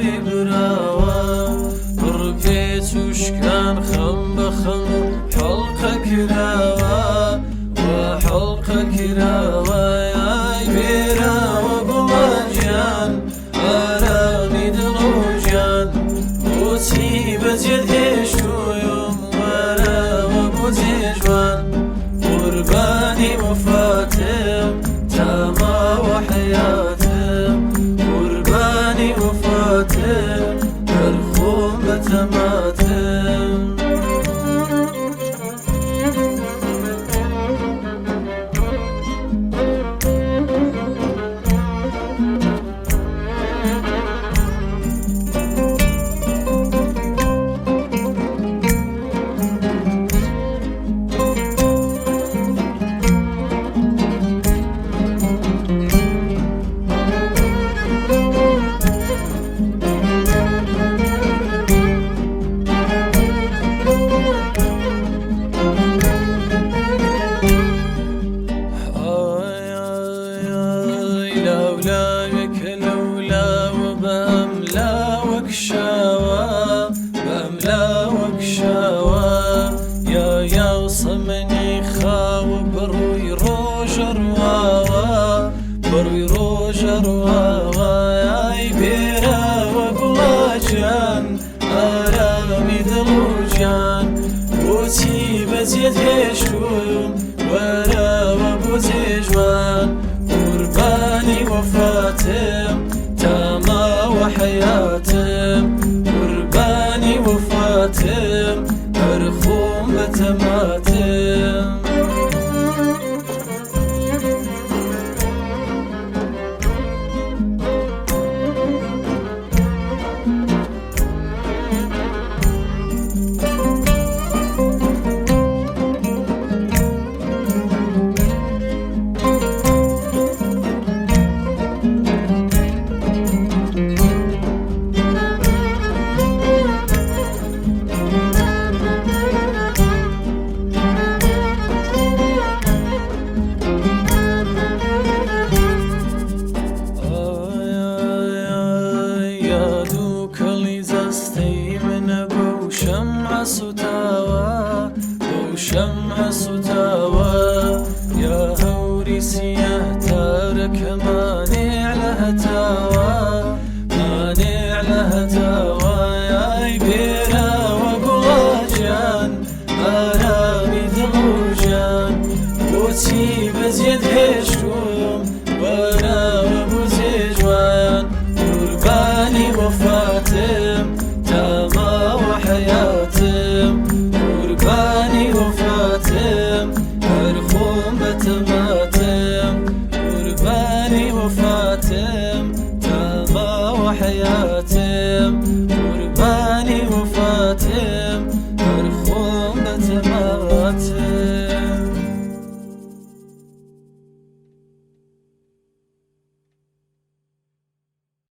براوی براوە بڕکێ چوشکان خەم بەخەم حەڵقە کراوە حەڵقە کراوە ئای بێراوە گوڵەجیان ئارامی دڵ و ژیان بۆچی بەجێت هێشتوویم وەرەوە بۆ جێژوان قوربانی وەفاتم تا ماوە حەیاتم قوربانی وەفاتم هەر خۆم بە تەماتم لولاوێکە لەولاوە بەملاوەک شاوە بەملاوەک شاوە یا سەمەنی خاوە بڕووی ڕۆژە ڕواوە بڕووی ڕۆژە ڕواوە ئای بێراوە گوڵەجیان ئارامی دڵ و ژیان بۆچی بەجێت هێشتووم وەرەوە بۆ جێژوان قوربانی وەفاتم تا ماوە حەیاتم قوربانی وەفاتم هەر خۆم بە تەماتم شەمعە سوتاوە یا هەوری سیاه تارەکە مانێع لە هەتاوە مانێع لە هەتاوە ئای بێراوە گوڵەجیان ئارامی دڵ و ژیان بۆچی بەجێت هێشتووم وەرەوە بۆ جێژوان قوربانی وەفاتم تا ماوە حەیاتم قوربانی وەفاتم هەر خۆم بە تەماتم قوربانی وەفاتم تا ماوە حەیاتم قوربانی وەفاتم